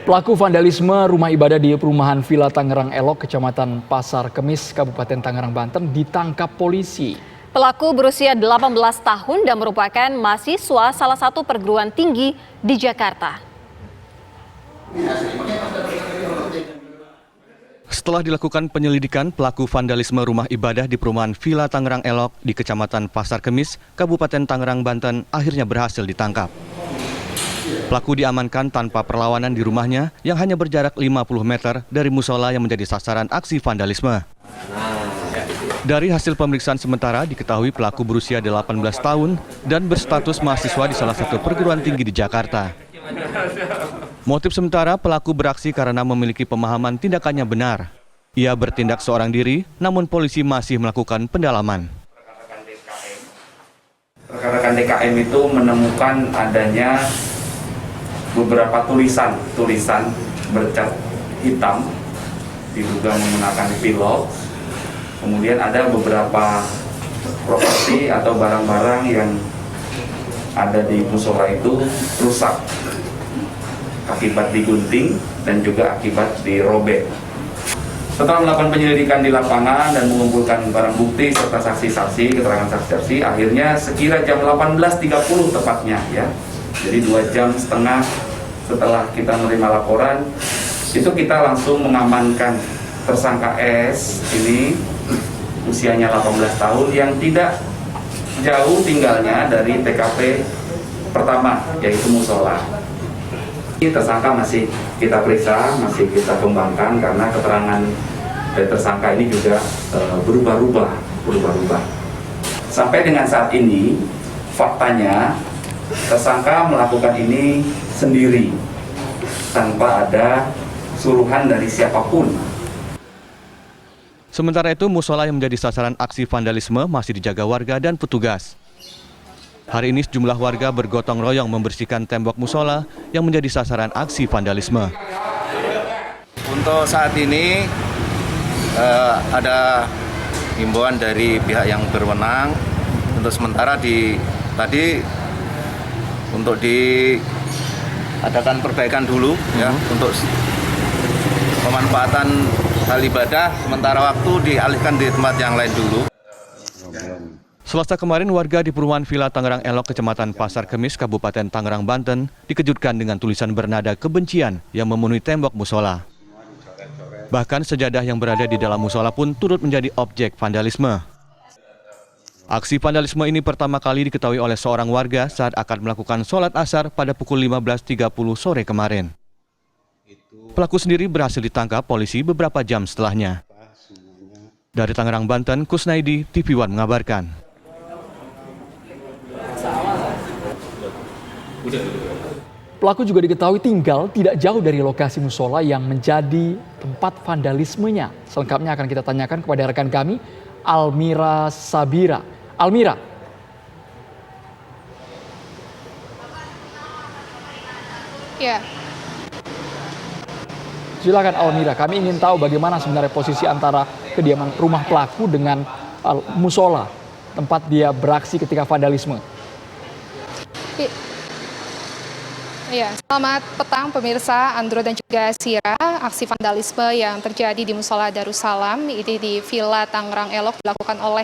Pelaku vandalisme rumah ibadah di perumahan Villa Tangerang Elok, Kecamatan Pasar Kemis, Kabupaten Tangerang, Banten ditangkap polisi. Pelaku berusia 18 tahun dan merupakan mahasiswa salah satu perguruan tinggi di Jakarta. Setelah dilakukan penyelidikan, pelaku vandalisme rumah ibadah di perumahan Villa Tangerang Elok di Kecamatan Pasar Kemis, Kabupaten Tangerang, Banten akhirnya berhasil ditangkap. Pelaku diamankan tanpa perlawanan di rumahnya yang hanya berjarak 50 meter dari musola yang menjadi sasaran aksi vandalisme. Dari hasil pemeriksaan sementara diketahui pelaku berusia 18 tahun dan berstatus mahasiswa di salah satu perguruan tinggi di Jakarta. Motif sementara pelaku beraksi karena memiliki pemahaman tindakannya benar. Ia bertindak seorang diri, namun polisi masih melakukan pendalaman. Rekan-rekan DKM itu menemukan adanya beberapa tulisan bercat hitam, diduga menggunakan pilok. Kemudian ada beberapa properti atau barang-barang yang ada di musola itu rusak akibat digunting dan juga akibat dirobek. Setelah melakukan penyelidikan di lapangan dan mengumpulkan barang bukti serta saksi-saksi, keterangan saksi-saksi, akhirnya sekira jam 18.30 tepatnya ya. Jadi 2,5 jam setelah kita menerima laporan, itu kita langsung mengamankan tersangka S ini usianya 18 tahun yang tidak jauh tinggalnya dari TKP pertama, yaitu musola. Tersangka masih kita periksa, masih kita kembangkan karena keterangan dari tersangka ini juga berubah-ubah. Sampai dengan saat ini, faktanya tersangka melakukan ini sendiri tanpa ada suruhan dari siapapun. Sementara itu, musola yang menjadi sasaran aksi vandalisme masih dijaga warga dan petugas. Hari ini sejumlah warga bergotong royong membersihkan tembok musola yang menjadi sasaran aksi vandalisme. Untuk saat ini ada himbauan dari pihak yang berwenang untuk sementara untuk diadakan perbaikan dulu ya untuk pemanfaatan hal ibadah, sementara waktu dialihkan di tempat yang lain dulu. Selasa kemarin warga di perumahan Villa Tangerang Elok, Kecamatan Pasar Kemis, Kabupaten Tangerang, Banten dikejutkan dengan tulisan bernada kebencian yang memenuhi tembok musola. Bahkan sejadah yang berada di dalam musola pun turut menjadi objek vandalisme. Aksi vandalisme ini pertama kali diketahui oleh seorang warga saat akan melakukan sholat asar pada pukul 15.30 sore kemarin. Pelaku sendiri berhasil ditangkap polisi beberapa jam setelahnya. Dari Tangerang, Banten, Kusnaidi, TV One mengabarkan. Pelaku juga diketahui tinggal tidak jauh dari lokasi musola yang menjadi tempat vandalismenya. Selengkapnya akan kita tanyakan kepada rekan kami, Almira Sabira. Almira. Ya. Silakan Almira, kami ingin tahu bagaimana sebenarnya posisi antara kediaman rumah pelaku dengan musola, tempat dia beraksi ketika vandalisme. Ya, selamat petang pemirsa Andro dan juga Sira. Aksi vandalisme yang terjadi di Musola Darussalam ini di Villa Tangerang Elok dilakukan oleh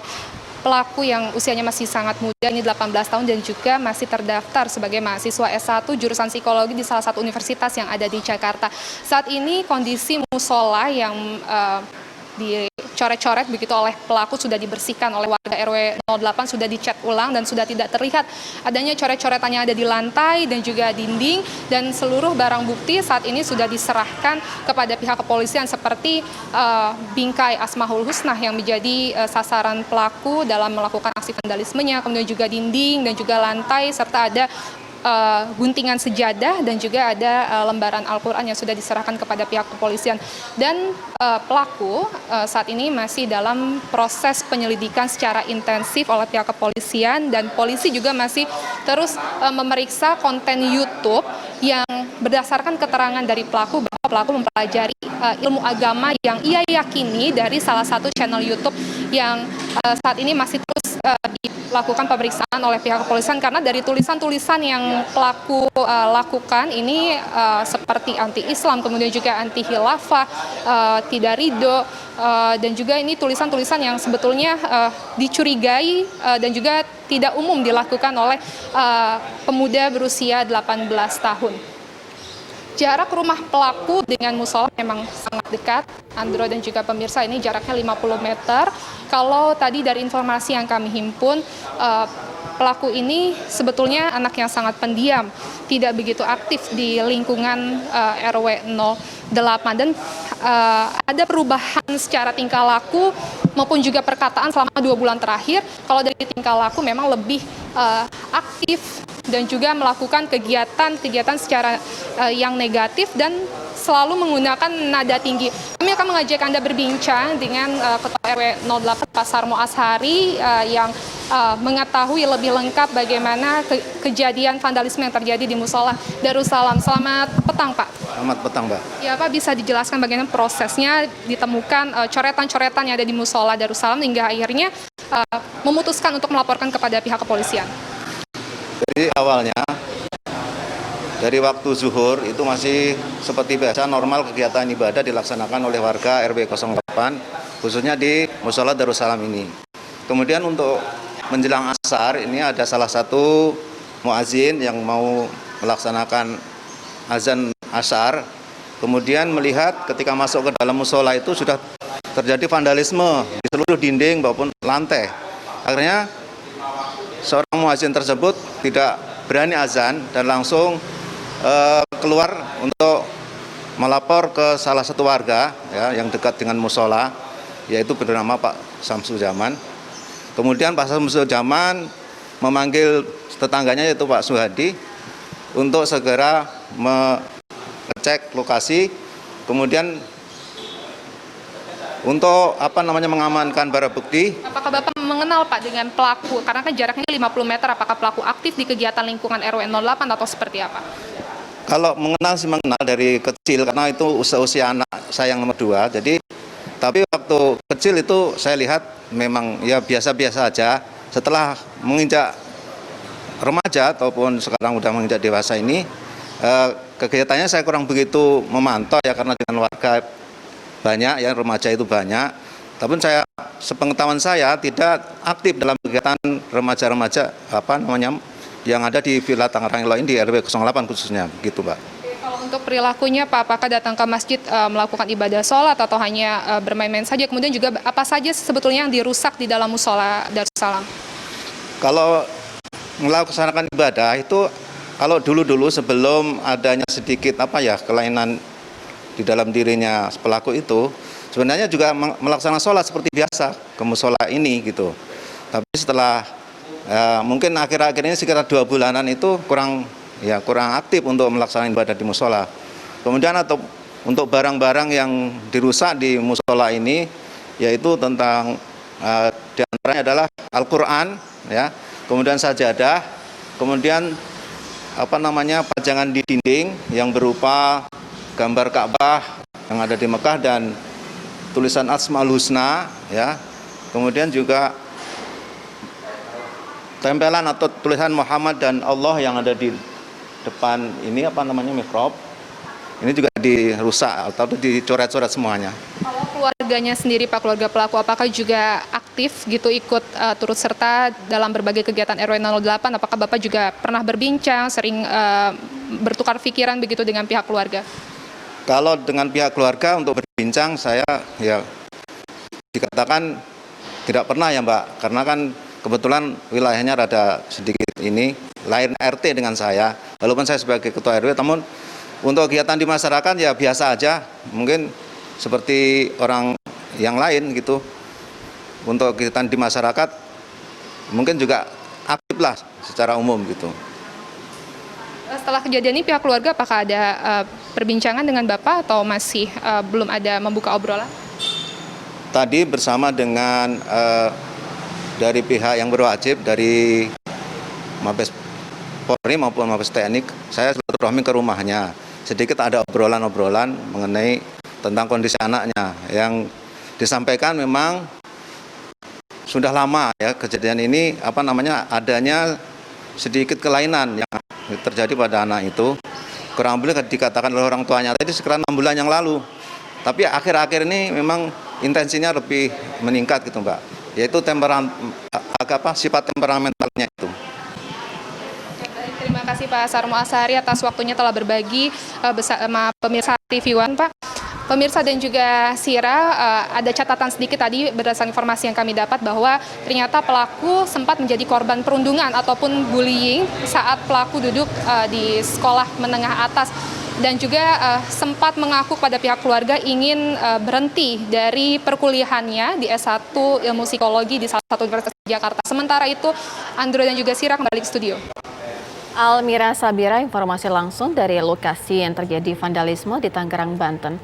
pelaku yang usianya masih sangat muda, ini 18 tahun dan juga masih terdaftar sebagai mahasiswa S1 jurusan psikologi di salah satu universitas yang ada di Jakarta. Saat ini kondisi musola yang dicoret-coret begitu oleh pelaku sudah dibersihkan oleh warga RW 08, sudah dicat ulang dan sudah tidak terlihat adanya coret-coretan yang ada di lantai dan juga dinding, dan seluruh barang bukti saat ini sudah diserahkan kepada pihak kepolisian seperti bingkai Asmaul Husnah yang menjadi sasaran pelaku dalam melakukan aksi vandalismenya, kemudian juga dinding dan juga lantai, serta ada guntingan sejadah dan juga ada lembaran Al-Quran yang sudah diserahkan kepada pihak kepolisian. Dan pelaku saat ini masih dalam proses penyelidikan secara intensif oleh pihak kepolisian, dan polisi juga masih terus memeriksa konten YouTube yang berdasarkan keterangan dari pelaku bahwa pelaku mempelajari ilmu agama yang ia yakini dari salah satu channel YouTube yang saat ini masih terus dilakukan pemeriksaan oleh pihak kepolisian karena dari tulisan-tulisan yang pelaku lakukan ini seperti anti-Islam, kemudian juga anti-khilafah, tidak ridho, dan juga ini tulisan-tulisan yang sebetulnya dicurigai dan juga tidak umum dilakukan oleh pemuda berusia 18 tahun. Jarak rumah pelaku dengan musola memang sangat dekat, Andro dan juga pemirsa, ini jaraknya 50 meter. Kalau tadi dari informasi yang kami himpun, pelaku ini sebetulnya anak yang sangat pendiam, tidak begitu aktif di lingkungan RW 08 dan ada perubahan secara tingkah laku maupun juga perkataan selama 2 bulan terakhir. Kalau dari tingkah laku memang lebih aktif dan juga melakukan kegiatan secara yang negatif dan selalu menggunakan nada tinggi. Kami akan mengajak Anda berbincang dengan Ketua RW 08 Pak Sarmo Ashari yang mengetahui lebih lengkap bagaimana kejadian vandalisme yang terjadi di Musola Darussalam. Selamat petang, Pak. Selamat petang, Mbak. Ya, Pak, bisa dijelaskan bagaimana prosesnya ditemukan coretan-coretan yang ada di Musola Darussalam hingga akhirnya memutuskan untuk melaporkan kepada pihak kepolisian? Jadi awalnya dari waktu zuhur itu masih seperti biasa normal kegiatan ibadah dilaksanakan oleh warga RW 08 khususnya di Musola Darussalam ini. Kemudian untuk menjelang asar ini ada salah satu muazin yang mau melaksanakan azan asar, kemudian melihat ketika masuk ke dalam musola itu sudah terjadi vandalisme di seluruh dinding maupun lantai. Akhirnya seorang muazin tersebut tidak berani azan dan langsung keluar untuk melapor ke salah satu warga ya, yang dekat dengan musola, yaitu bernama Pak Samsul Zaman. Kemudian Pak Samsul Zaman memanggil tetangganya yaitu Pak Suhadi untuk segera mengecek lokasi, kemudian untuk mengamankan barang bukti. Apakah Bapak mengenal, Pak, dengan pelaku? Karena kan jaraknya 50 meter, apakah pelaku aktif di kegiatan lingkungan RW 08 atau seperti apa? Kalau mengenal sih mengenal dari kecil, karena itu usia anak saya yang nomor 2. Jadi, tapi waktu kecil itu saya lihat memang ya biasa-biasa aja. Setelah menginjak remaja ataupun sekarang udah menginjak dewasa ini, kegiatannya saya kurang begitu memantau ya, karena dengan warga banyak ya, remaja itu banyak. Tapi saya, sepengetahuan saya tidak aktif dalam kegiatan remaja-remaja yang ada di Villa Tangerang Elok ini di RW 08 khususnya, gitu, Mbak. Kalau untuk perilakunya, Pak, apakah datang ke masjid melakukan ibadah sholat atau hanya bermain-main saja? Kemudian juga apa saja sebetulnya yang dirusak di dalam musola Darussalam? Kalau melaksanakan ibadah itu, kalau dulu-dulu sebelum adanya sedikit kelainan di dalam dirinya pelaku itu, sebenarnya juga melaksanakan sholat seperti biasa ke musola ini gitu. Tapi setelah mungkin akhir-akhir ini sekitar 2 bulanan itu kurang aktif untuk melaksanakan ibadah di musola. Kemudian untuk barang-barang yang dirusak di musola ini, yaitu tentang diantaranya adalah Al-Quran, ya, kemudian sajadah, kemudian pajangan di dinding yang berupa gambar Ka'bah yang ada di Mekah dan tulisan Asmaul Husna, ya. Kemudian juga tempelan atau tulisan Muhammad dan Allah yang ada di depan ini mihrab. Ini juga dirusak atau dicoret-coret semuanya. Kalau keluarganya sendiri, Pak, keluarga pelaku, apakah juga aktif gitu ikut turut serta dalam berbagai kegiatan RW 08? Apakah Bapak juga pernah berbincang, sering bertukar pikiran begitu dengan pihak keluarga? Kalau dengan pihak keluarga untuk berbincang, saya ya dikatakan tidak pernah ya, Mbak, karena kan kebetulan wilayahnya rada sedikit ini lain RT dengan saya. Walaupun saya sebagai ketua RW, namun untuk kegiatan di masyarakat ya biasa aja, mungkin seperti orang yang lain gitu. Untuk kegiatan di masyarakat mungkin juga aktif lah secara umum gitu. Setelah kejadian ini pihak keluarga apakah ada perbincangan dengan Bapak atau masih belum ada membuka obrolan? Tadi bersama dengan dari pihak yang berwajib dari Mabes Polri maupun Mabes TNI, saya silaturahmi ke rumahnya. Sedikit ada obrolan-obrolan mengenai tentang kondisi anaknya yang disampaikan memang sudah lama ya kejadian ini adanya sedikit kelainan yang terjadi pada anak itu. Kurang lebih dikatakan oleh orang tuanya tadi sekitar 6 bulan yang lalu. Tapi akhir-akhir ini memang intensinya lebih meningkat gitu Mbak. Yaitu sifat temperamentalnya itu. Terima kasih Pak Sarmo Ashari atas waktunya telah berbagi bersama pemirsa TV One, Pak. Pemirsa dan juga Sira, ada catatan sedikit tadi berdasarkan informasi yang kami dapat bahwa ternyata pelaku sempat menjadi korban perundungan ataupun bullying saat pelaku duduk di sekolah menengah atas dan juga sempat mengaku kepada pihak keluarga ingin berhenti dari perkuliahannya di S1 Ilmu Psikologi di salah satu universitas di Jakarta. Sementara itu, Andro dan juga Sira kembali ke studio. Almira Sabira, informasi langsung dari lokasi yang terjadi vandalisme di Tangerang, Banten.